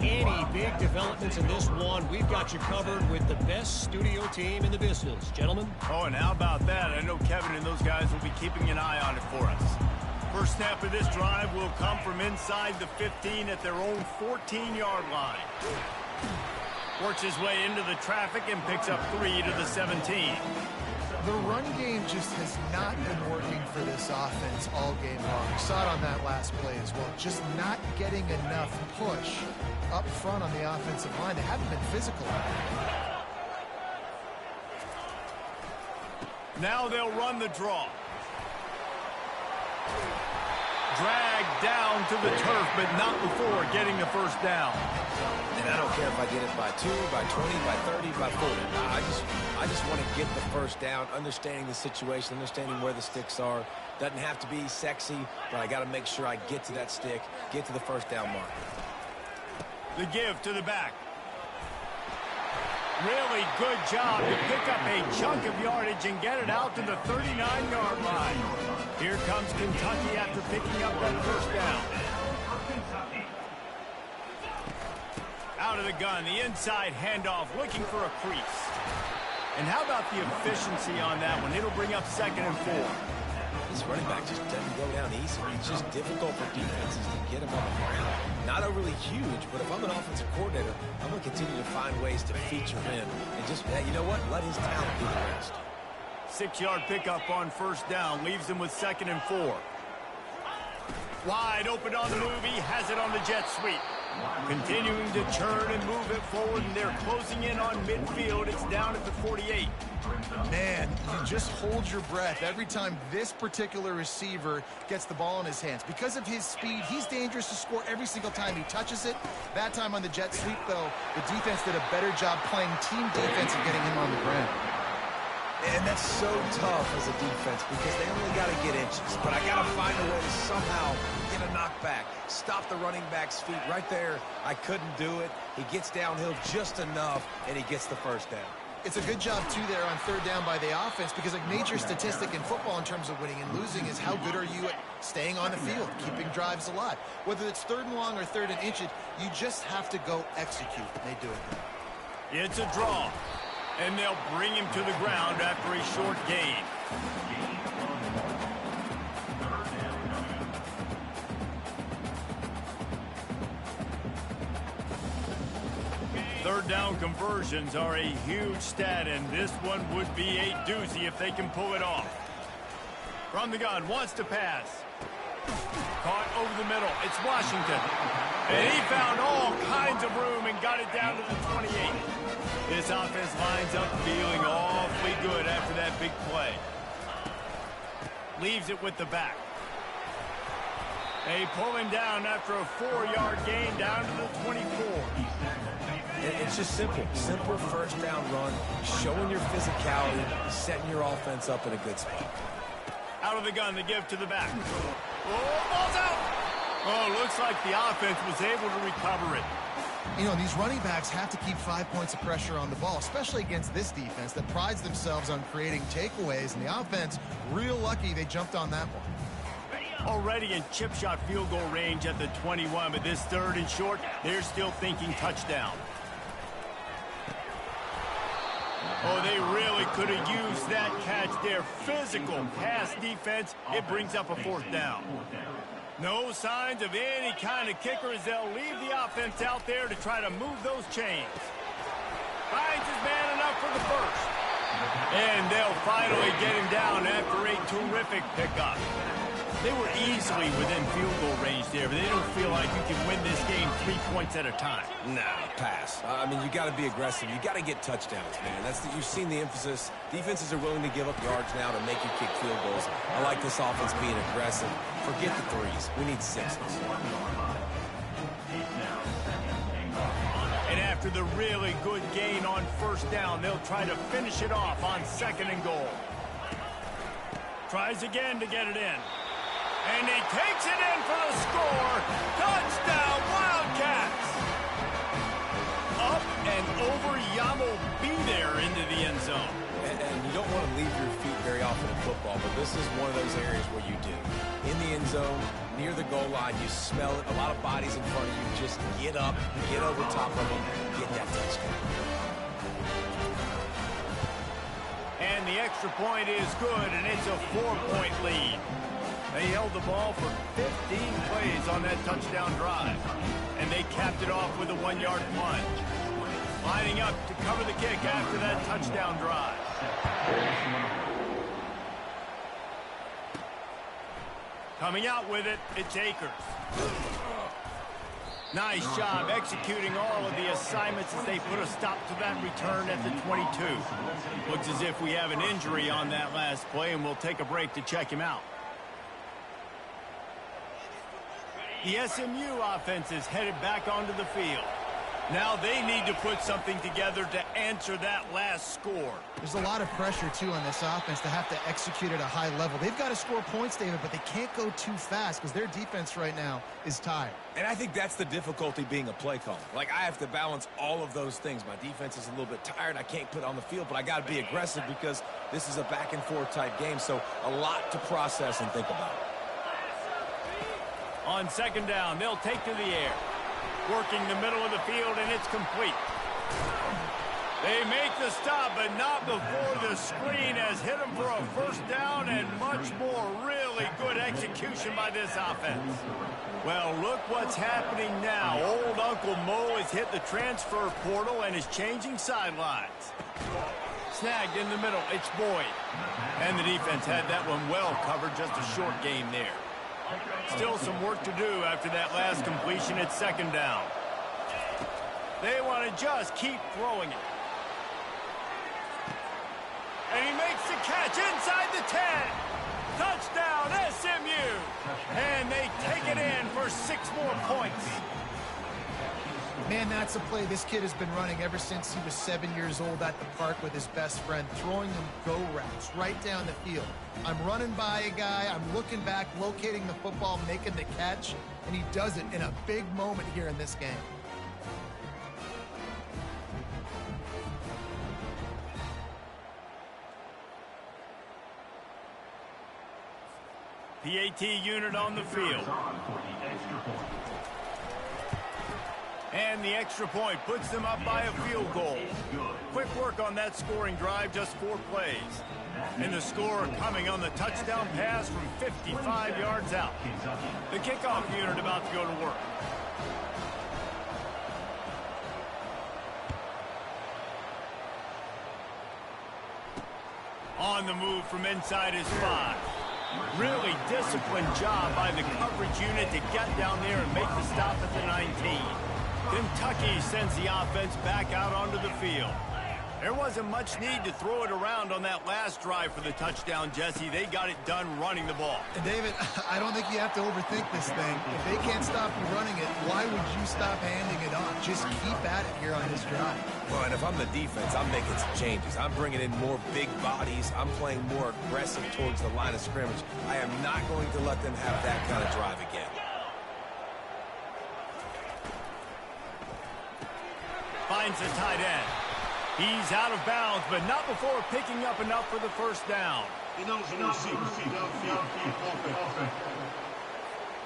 Any big developments in this one, we've got you covered with the best studio team in the business. Gentlemen? Oh, and how about that? I know Kevin and those guys will be keeping an eye on it for us. First snap of this drive will come from inside the 15 at their own 14-yard line. Works his way into the traffic and picks up 3 to the 17. The run game just has not been working for this offense all game long. We saw it on that last play as well. Just not getting enough push up front on the offensive line. They haven't been physical. Now they'll run the draw. Dragged down to the turf, but not before getting the first down. And I don't care if I get it by 2, by 20, by 30, by 40. I just want to get the first down, understanding the situation, understanding where the sticks are. Doesn't have to be sexy, but I got to make sure I get to that stick, get to the first down mark. The give to the back. Really good job to pick up a chunk of yardage and get it out to the 39-yard line. Here comes Kentucky after picking up that first down. Out of the gun, the inside handoff, looking for a crease. And how about the efficiency on that one? It'll bring up 2nd and 4. This running back just doesn't go down easy. It's just difficult for defenses to get him on the ground. Not overly huge, but if I'm an offensive coordinator, I'm going to continue to find ways to feature him. And just, you know what? Let his talent do the rest. 6-yard pickup on first down. Leaves him with 2nd and 4. Wide open on the move. He has it on the jet sweep. Continuing to churn and move it forward, and they're closing in on midfield. It's down at the 48. Man, you just hold your breath every time this particular receiver gets the ball in his hands. Because of his speed, he's dangerous to score every single time he touches it. That time on the jet sweep, though, the defense did a better job playing team defense and getting him on the ground. And that's so tough as a defense because they only got to get inches. But I got to find a way to somehow get a knockback, stop the running back's feet right there. I couldn't do it. He gets downhill just enough, and he gets the first down. It's a good job, too, there on third down by the offense because a major statistic in football in terms of winning and losing is how good are you at staying on the field, keeping drives alive. Whether it's 3rd and long or 3rd and inches, you just have to go execute. They do it. It's a draw. And they'll bring him to the ground after a short gain. Third down conversions are a huge stat, and this one would be a doozy if they can pull it off. From the gun, wants to pass. Caught over the middle. It's Washington. And he found all kinds of room and got it down to the 28. This offense lines up feeling awfully good after that big play. Leaves it with the back. They pull him down after a 4-yard gain down to the 24. It's just simple. Simple first down run, showing your physicality, setting your offense up in a good spot. Out of the gun, the give to the back. Oh, ball's out! Oh, looks like the offense was able to recover it. You know, these running backs have to keep 5 points of pressure on the ball, especially against this defense that prides themselves on creating takeaways. And the offense, real lucky they jumped on that one. Already in chip shot field goal range at the 21, but this 3rd and short, they're still thinking touchdown. Oh, they really could have used that catch there. Physical pass defense. It brings up a fourth down. No signs of any kind of kicker as they'll leave the offense out there to try to move those chains. Finds his man enough for the first. And they'll finally get him down after a terrific pickup. They were easily within field goal range there, but they don't feel like you can win this game 3 points at a time. Nah, pass. I mean, you got to be aggressive. You got to get touchdowns, man. You've seen the emphasis. Defenses are willing to give up yards now to make you kick field goals. I like this offense being aggressive. Forget the threes. We need sixes. And after the really good gain on first down, they'll try to finish it off on 2nd and goal. Tries again to get it in. And he takes it in for the score. Touchdown, Wildcats! Up and over, Yamo be there into the end zone. And you don't want to leave your feet very often in football, but this is one of those areas where you do. In the end zone, near the goal line, you smell it. A lot of bodies in front of you. Just get up, get over top of them, get that touchdown. And the extra point is good, and it's a 4-point lead. They held the ball for 15 plays on that touchdown drive, and they capped it off with a 1-yard plunge. Lining up to cover the kick after that touchdown drive. Coming out with it, it's Akers. Nice job executing all of the assignments as they put a stop to that return at the 22. Looks as if we have an injury on that last play, and we'll take a break to check him out. The SMU offense is headed back onto the field. Now they need to put something together to answer that last score. There's a lot of pressure, too, on this offense to have to execute at a high level. They've got to score points, David, but they can't go too fast because their defense right now is tired. And I think that's the difficulty being a play caller. Like, I have to balance all of those things. My defense is a little bit tired. I can't put it on the field, but I got to be aggressive because this is a back-and-forth type game, so a lot to process and think about. On 2nd down, they'll take to the air. Working the middle of the field, and it's complete. They make the stop, but not before the screen has hit them for a first down, and much more really good execution by this offense. Well, look what's happening now. Old Uncle Mo has hit the transfer portal and is changing sidelines. Snagged in the middle, it's Boyd. And the defense had that one well covered, just a short gain there. Still some work to do after that last completion at 2nd down. They want to just keep throwing it. And he makes the catch inside the 10. Touchdown, SMU. And they take it in for 6 more points. Man, that's a play this kid has been running ever since he was 7 years old at the park with his best friend, throwing them go routes right down the field. I'm running by a guy, I'm looking back, locating the football, making the catch, and he does it in a big moment here in this game. PAT unit on the field. And the extra point puts them up by a field goal. Quick work on that scoring drive, just 4 plays. And the score coming on the touchdown pass from 55 yards out. The kickoff unit about to go to work. On the move from inside his 5. Really disciplined job by the coverage unit to get down there and make the stop at the 19. Kentucky sends the offense back out onto the field. There wasn't much need to throw it around on that last drive for the touchdown, Jesse. They got it done running the ball. And David, I don't think you have to overthink this thing. If they can't stop you running it, why would you stop handing it off? Just keep at it here on this drive. Well, and if I'm the defense, I'm making some changes. I'm bringing in more big bodies. I'm playing more aggressive towards the line of scrimmage. I am not going to let them have that kind of drive again. Finds the tight end. He's out of bounds, but not before picking up enough for the first down.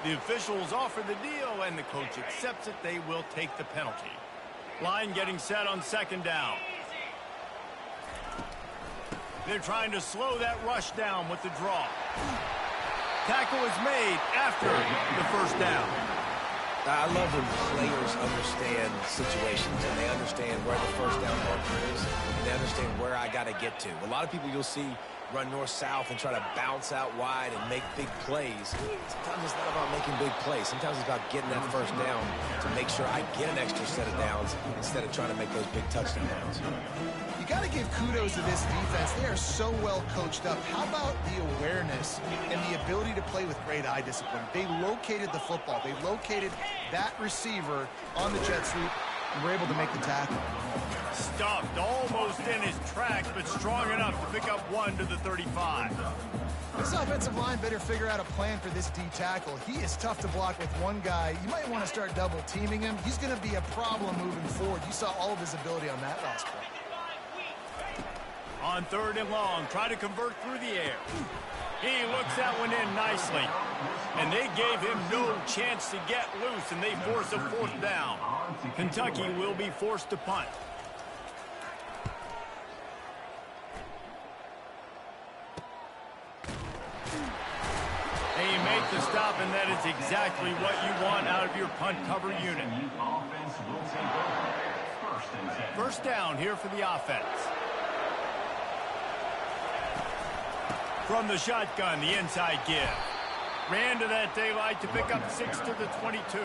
The officials offer the deal, and the coach accepts it. They will take the penalty. Line getting set on 2nd down. They're trying to slow that rush down with the draw. Tackle is made after the first down. I love when players understand situations and they understand where the first down marker is and they understand where I got to get to. A lot of people you'll see run north-south and try to bounce out wide and make big plays. Sometimes it's not about making big plays. Sometimes it's about getting that first down to make sure I get an extra set of downs instead of trying to make those big touchdown downs. You got to give kudos to this defense. They are so well coached up. How about the awareness and the ability to play with great eye discipline? They located the football. They located that receiver on the jet sweep and were able to make the tackle. Stuffed almost in his tracks, but strong enough to pick up 1 to the 35. This offensive line better figure out a plan for this D tackle. He is tough to block with one guy. You might want to start double teaming him. He's going to be a problem moving forward. You saw all of his ability on that last play. On 3rd and long, try to convert through the air. He looks that one in nicely. And they gave him no chance to get loose, and they force a 4th down. Kentucky will be forced to punt. And you make the stop, and that is exactly what you want out of your punt cover unit. First down here for the offense. From the shotgun, the inside give. Ran to that daylight to pick up 6 to the 22.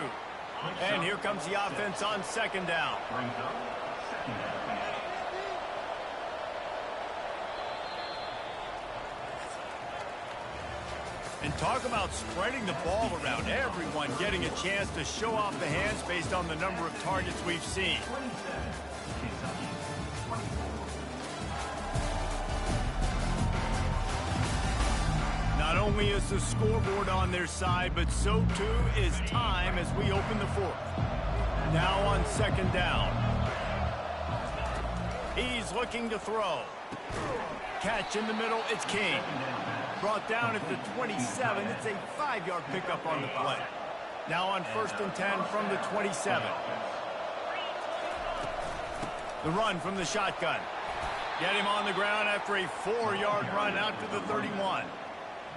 And here comes the offense on 2nd down. And talk about spreading the ball around. Everyone getting a chance to show off the hands based on the number of targets we've seen. Not only is the scoreboard on their side, but so too is time as we open the 4th. Now on 2nd down. He's looking to throw. Catch in the middle, it's King. Brought down at the 27. It's a 5-yard pickup on the play. Now on 1st and 10 from the 27. The run from the shotgun. Get him on the ground after a 4-yard run out to the 31.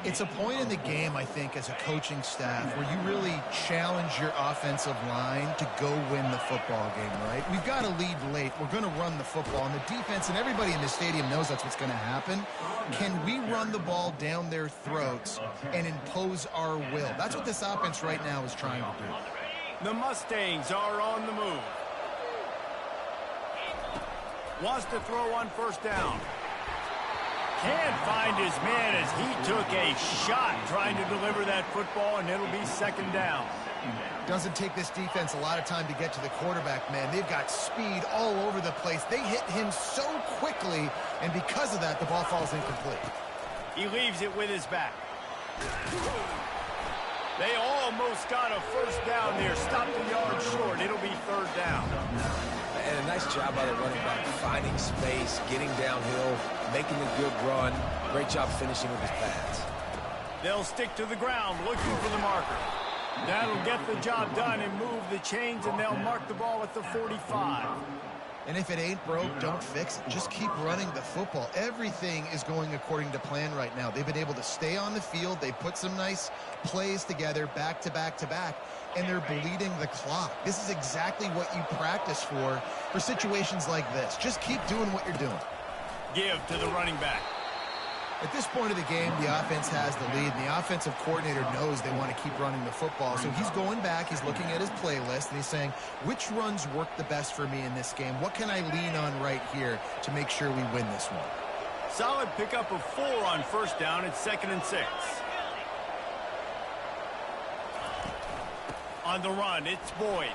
It's a point in the game, I think, as a coaching staff where you really challenge your offensive line to go win the football game, right? We've got to lead late. We're going to run the football. And the defense and everybody in the stadium knows that's what's going to happen. Can we run the ball down their throats and impose our will? That's what this offense right now is trying to do. The Mustangs are on the move. Wants to throw on 1st down. Can't find his man as he took a shot trying to deliver that football, and it'll be 2nd down. Doesn't take this defense a lot of time to get to the quarterback, man. They've got speed all over the place. They hit him so quickly, and because of that, the ball falls incomplete. He leaves it with his back. They almost got a 1st down there. Stopped a yard short. It'll be 3rd down. And a nice job by the running back, finding space, getting downhill, making a good run. Great job finishing with his pads. They'll stick to the ground looking for the marker. That'll get the job done and move the chains, and they'll mark the ball at the 45. And if it ain't broke, don't fix it. Just keep running the football. Everything is going according to plan right now. They've been able to stay on the field. They put some nice plays together back to back to back, and they're bleeding the clock. This is exactly what you practice for situations like this. Just keep doing what you're doing. Give to the running back. At this point of the game, the offense has the lead, and the offensive coordinator knows they want to keep running the football. So he's going back, he's looking at his playlist, and he's saying, which runs work the best for me in this game? What can I lean on right here to make sure we win this one? Solid pickup of 4 on 1st down. It's 2nd and 6. On the run, it's Boyd.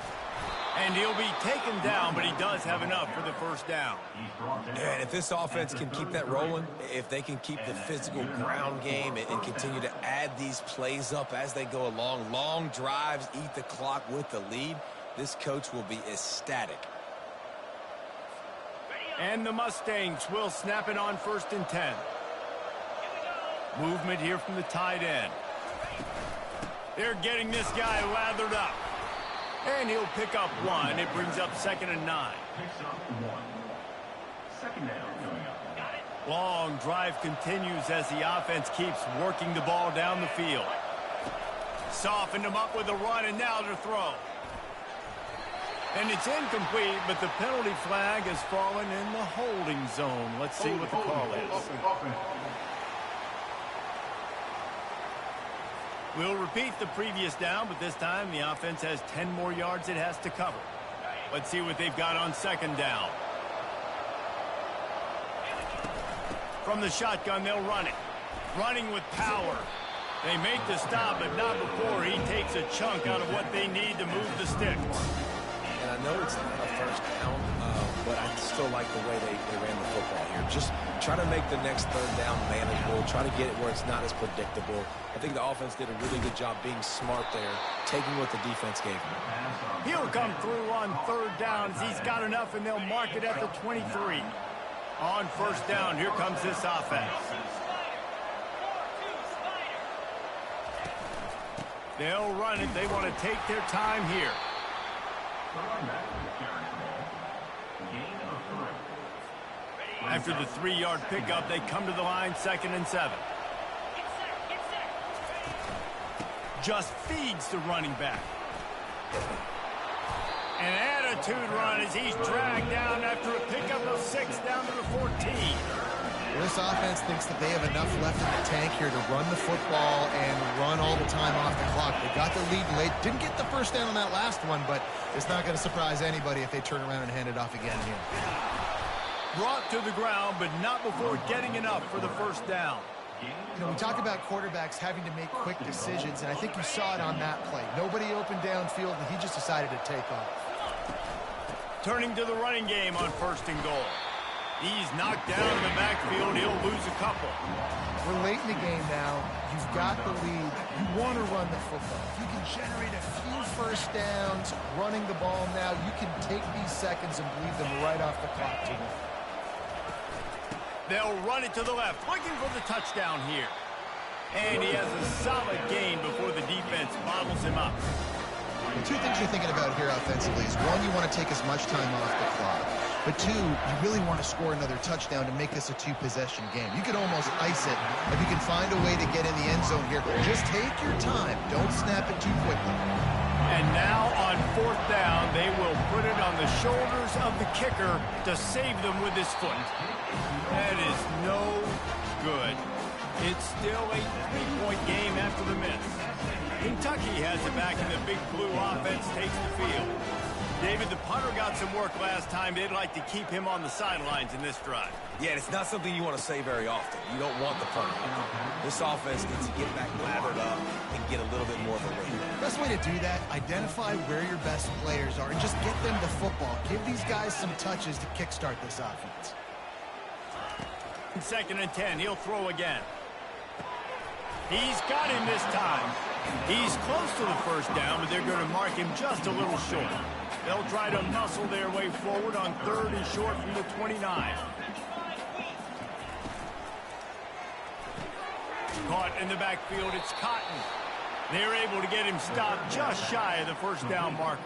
And he'll be taken down, but he does have enough for the 1st down. And if this offense can keep that rolling, if they can keep the physical ground game and continue to add these plays up as they go along, long drives, eat the clock with the lead, this coach will be ecstatic. And the Mustangs will snap it on 1st and 10. Movement here from the tight end. They're getting this guy lathered up. And he'll pick up 1. It brings up 2nd and 9. Picks up 1. 2nd down coming up. Long drive continues as the offense keeps working the ball down the field. Softened them up with a run, and now their throw. And it's incomplete, but the penalty flag has fallen in the holding zone. Let's see what the call is. We'll repeat the previous down, but this time the offense has 10 more yards it has to cover. Let's see what they've got on second down. From the shotgun, they'll run it. Running with power. They make the stop, but not before he takes a chunk out of what they need to move the sticks. And I know it's not a first down, but I still like the way they ran the football here. Just try to make the next third down manageable. Try to get it where it's not as predictable. I think the offense did a really good job being smart there, taking what the defense gave him. He'll come through on third downs. He's got enough, and they'll mark it at the 23. On first down, here comes this offense. They'll run it. They want to take their time here. After the 3-yard pickup, they come to the line, 2nd and 7. Just feeds the running back. An attitude run as he's dragged down after a pickup of 6 down to the 14. This offense thinks that they have enough left in the tank here to run the football and run all the time off the clock. They got the lead late. Didn't get the first down on that last one, but it's not going to surprise anybody if they turn around and hand it off again here. Brought to the ground, but not before getting enough for the first down. You know, we talk about quarterbacks having to make quick decisions, and I think you saw it on that play. Nobody opened downfield, and he just decided to take off. Turning to the running game on 1st and goal. He's knocked down in the backfield. He'll lose a couple. We're late in the game now. You've got the lead. You want to run the football. If you can generate a few first downs running the ball now, you can take these seconds and bleed them right off the clock to win. They'll run it to the left, looking for the touchdown here. And he has a solid gain before the defense bottles him up. The two things you're thinking about here offensively is, one, you want to take as much time off the clock. But two, you really want to score another touchdown to make this a 2-possession game. You could almost ice it if you can find a way to get in the end zone here. Just take your time. Don't snap it too quickly. And now on 4th down, they will put it on the shoulders of the kicker to save them with his foot. That is no good. It's still a 3-point game after the miss. Kentucky has it back, and the Big Blue offense takes the field. David, the punter got some work last time. They'd like to keep him on the sidelines in this drive. Yeah, it's not something you want to say very often. You don't want the punter. This offense needs to get back lathered up and get a little bit more of a rhythm. Best way to do that, identify where your best players are and just get them the football. Give these guys some touches to kickstart this offense. 2nd and 10, he'll throw again. He's got him this time. He's close to the first down, but they're going to mark him just a little short. They'll try to muscle their way forward on 3rd and short from the 29. Caught in the backfield, it's Cotton. They're able to get him stopped just shy of the first down marker.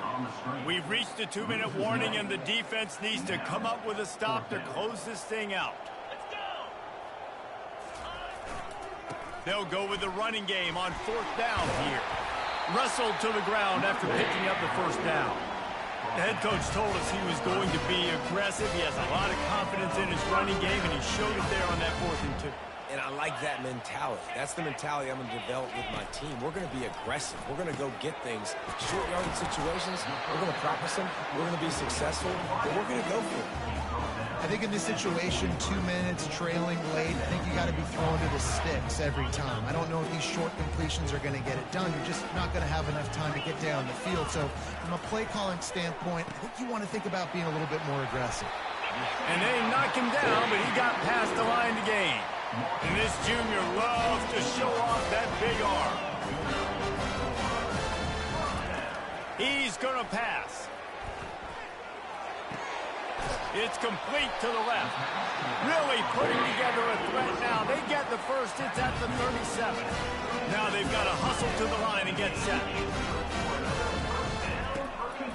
We've reached the 2-minute warning, and the defense needs to come up with a stop to close this thing out. They'll go with the running game on 4th down here. Wrestled to the ground after picking up the first down. The head coach told us he was going to be aggressive. He has a lot of confidence in his running game, and he showed it there on that 4th and 2. And I like that mentality. That's the mentality I'm going to develop with my team. We're going to be aggressive. We're going to go get things. Short yardage situations, we're going to practice them. We're going to be successful, but we're going to go for it. I think in this situation, 2 minutes, trailing late, I think you got to be thrown to the sticks every time. I don't know if these short completions are going to get it done. You're just not going to have enough time to get down the field. So from a play calling standpoint, I think you want to think about being a little bit more aggressive. And they knock him down, but he got past the line to gain. And this junior loves to show off that big arm. He's going to pass. It's complete to the left. Really putting together a threat now. They get the first. It's at the 37. Now they've got to hustle to the line and get set.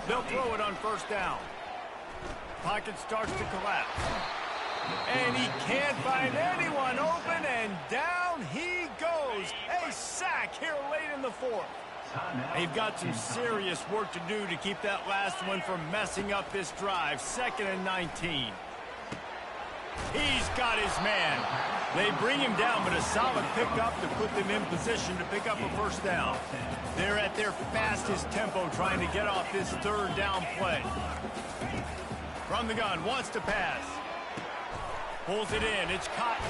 They'll throw it on 1st down. Pocket starts to collapse. And he can't find anyone open, and down he goes. A sack here late in the fourth. They've got some serious work to do to keep that last one from messing up this drive. 2nd and 19. He's got his man. They bring him down, but a solid pickup to put them in position to pick up a first down. They're at their fastest tempo trying to get off this 3rd down play. From the gun, wants to pass. Pulls it in, it's caught.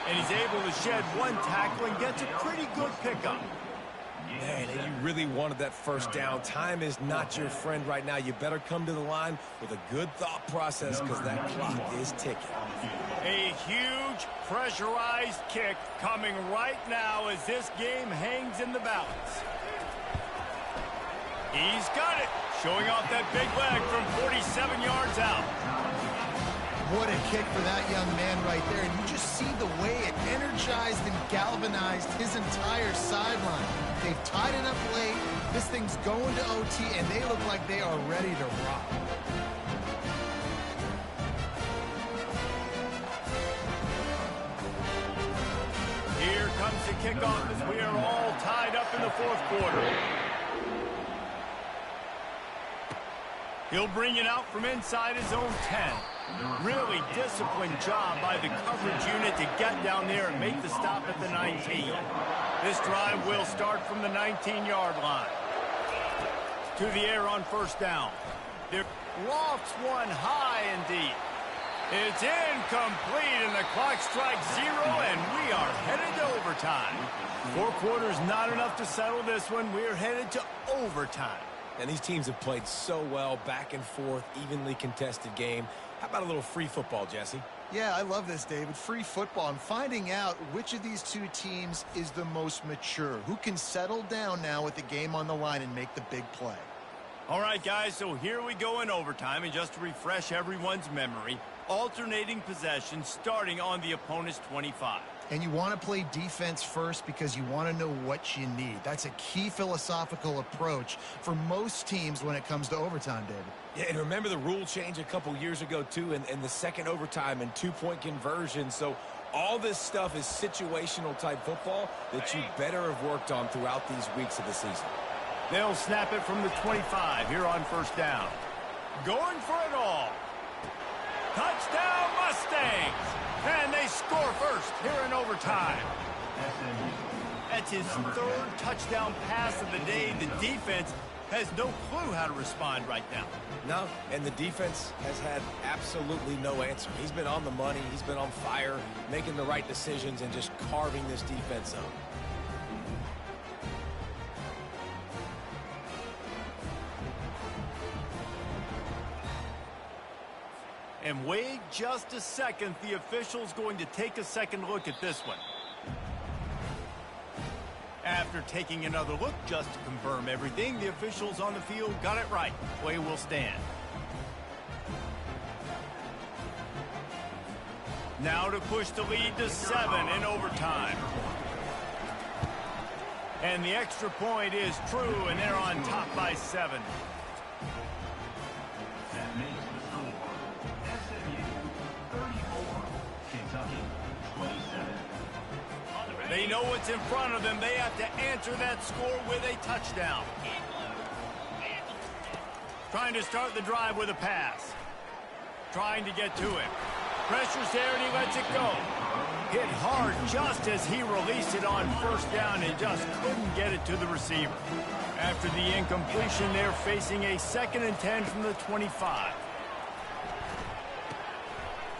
And he's able to shed one tackle and gets a pretty good pickup. Man, and you really wanted that first down. Time is not your friend right now. You better come to the line with a good thought process because that clock is ticking. A huge pressurized kick coming right now as this game hangs in the balance. He's got it. Showing off that big leg from 47 yards out. What a kick for that young man right there. And you just see the way it energized and galvanized his entire sideline. They've tied it up late. This thing's going to OT, and they look like they are ready to rock. Here comes the kickoff as we are all tied up in the 4th quarter. He'll bring it out from inside his own 10. Really disciplined job by the coverage unit to get down there and make the stop at the 19. This drive will start from the 19-yard line. To the air on first down. There lofts one high and deep. It's incomplete, and the clock strikes 0, and we are headed to overtime. 4 quarters not enough to settle this one. We're headed to overtime. And these teams have played so well, back and forth, evenly contested game. How about a little free football, Jesse? Yeah, I love this, David. Free football and finding out which of these two teams is the most mature, who can settle down now with the game on the line and make the big play. All right, guys, so here we go in overtime, and just to refresh everyone's memory, alternating possession starting on the opponent's 25. And you want to play defense first because you want to know what you need. That's a key philosophical approach for most teams when it comes to overtime, David. Yeah, and remember the rule change a couple years ago, too, in the second overtime and 2-point conversion. So all this stuff is situational type football that you better have worked on throughout these weeks of the season. They'll snap it from the 25 here on first down. Going for it all. Touchdown Mustangs! And they score first here in overtime. That's his 3rd touchdown pass of the day. The defense has no clue how to respond right now. No, and the defense has had absolutely no answer. He's been on the money. He's been on fire, making the right decisions and just carving this defense up. And wait just a second. The official's going to take a second look at this one. After taking another look just to confirm everything, the officials on the field got it right. Play will stand. Now to push the lead to 7 in overtime. And the extra point is true, and they're on top by 7. That makes the score SMU 34, Kentucky 27. They know what's in front of them. They have to answer that score with a touchdown. Trying to start the drive with a pass. Trying to get to it. Pressure's there and he lets it go. Hit hard just as he released it on first down and just couldn't get it to the receiver. After the incompletion, they're facing a 2nd and 10 from the 25.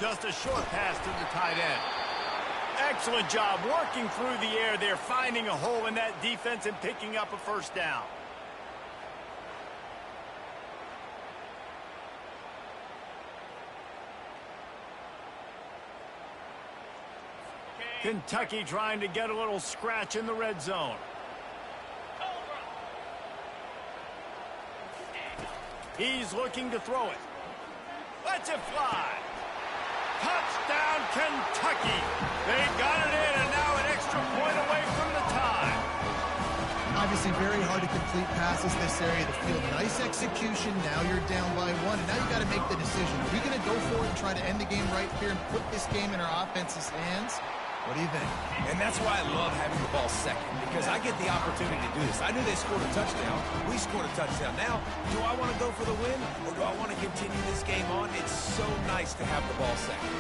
Just a short pass to the tight end. Excellent job working through the air there, finding a hole in that defense and picking up a first down. Kentucky trying to get a little scratch in the red zone. He's looking to throw it. Lets it fly. Touchdown, Kentucky. They got it in, and now an extra point away from the tie. Obviously, obviously very hard to complete passes this area of the field. Nice execution. Now you're down by 1, and now you got to make the decision. Are we going to go for it and try to end the game right here and put this game in our offense's hands? What do you think? And that's why I love having the ball second, because I get the opportunity to do this. I knew they scored a touchdown. We scored a touchdown. Now, do I want to go for the win, or do I want to continue this game on? It's so nice to have the ball second.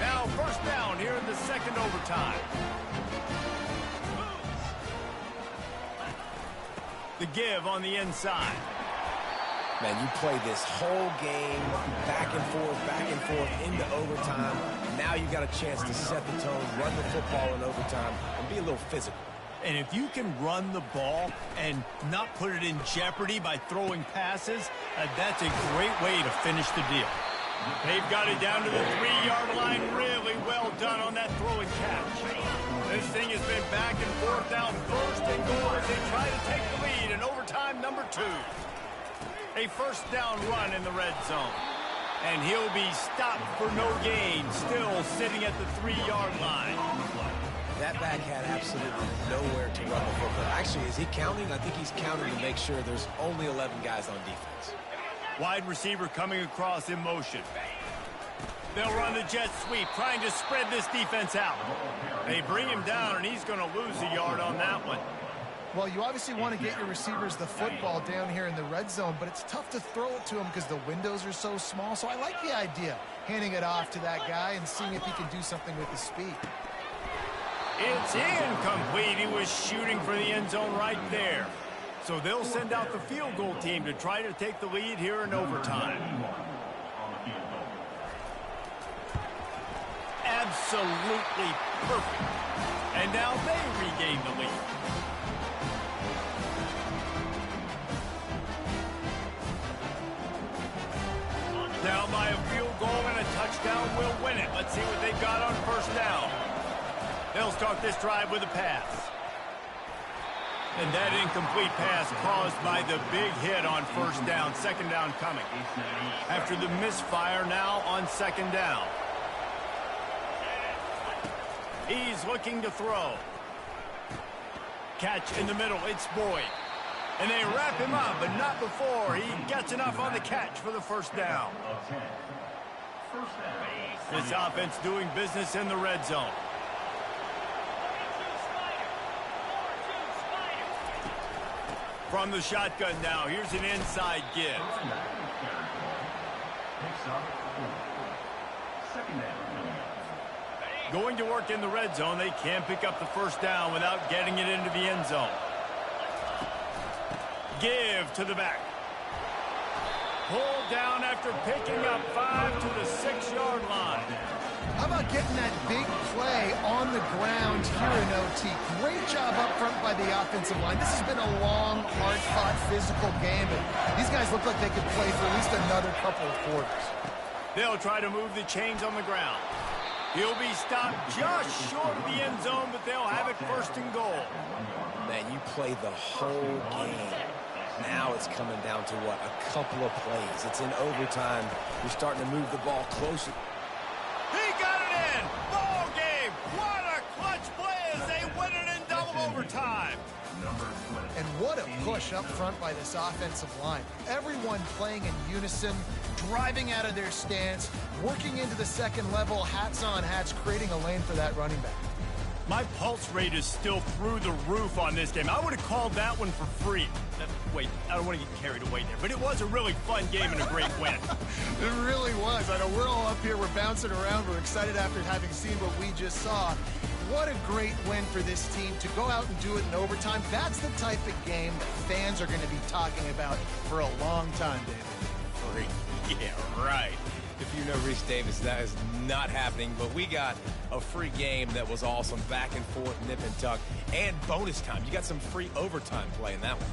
Now, first down here in the second overtime. The give on the inside. Man, you play this whole game back and forth into overtime. Now you got a chance to set the tone, run the football in overtime, and be a little physical. And if you can run the ball and not put it in jeopardy by throwing passes, that's a great way to finish the deal. They've got it down to the 3-yard line. Really well done on that throw and catch. This thing has been back and forth down first and goal as they try to take the lead in overtime number 2. A first down run in the red zone. And he'll be stopped for no gain, still sitting at the 3-yard line. That back had absolutely nowhere to run the football. Actually, is he counting? I think he's counting to make sure there's only 11 guys on defense. Wide receiver coming across in motion. They'll run the jet sweep, trying to spread this defense out. They bring him down, and he's going to lose a yard on that one. Well, you obviously want to get your receivers the football down here in the red zone, but it's tough to throw it to them because the windows are so small. So I like the idea, handing it off to that guy and seeing if he can do something with his speed. It's incomplete. He was shooting for the end zone right there. So they'll send out the field goal team to try to take the lead here in overtime. Absolutely perfect. And now they regain the lead. Down by a field goal and a touchdown will win it. Let's see what they've got on first down. They'll start this drive with a pass. And that incomplete pass caused by the big hit on first down. Second down coming. After the misfire now on second down. He's looking to throw. Catch in the middle. It's Boyd. And they wrap him up, but not before he gets enough on the catch for the first down. This offense doing business in the red zone. From the shotgun now, here's an inside give. Going to work in the red zone, they can't pick up the first down without getting it into the end zone. Give to the back. Pulled down after picking up 5 to the 6-yard line. How about getting that big play on the ground here in OT? Great job up front by the offensive line. This has been a long, hard-fought, physical game, and these guys look like they could play for at least another couple of quarters. They'll try to move the chains on the ground. He'll be stopped just short of the end zone, but they'll have it first and goal. Man, you play the whole game. Now it's coming down to, what, a couple of plays. It's in overtime. You're starting to move the ball closer. He got it in! Ball game! What a clutch play as they win it in double overtime! And what a push up front by this offensive line. Everyone playing in unison, driving out of their stance, working into the second level, hats on hats, creating a lane for that running back. My pulse rate is still through the roof on this game. I would have called that one for free. Wait, I don't want to get carried away there, but it was a really fun game and a great win. It really was. I know we're all up here, we're bouncing around, we're excited after having seen what we just saw. What a great win for this team to go out and do it in overtime. That's the type of game that fans are going to be talking about for a long time, David. Free. Yeah, right. If you know Reese Davis, that is not happening, but we got a free game that was awesome. Back and forth, nip and tuck, and bonus time. You got some free overtime play in that one.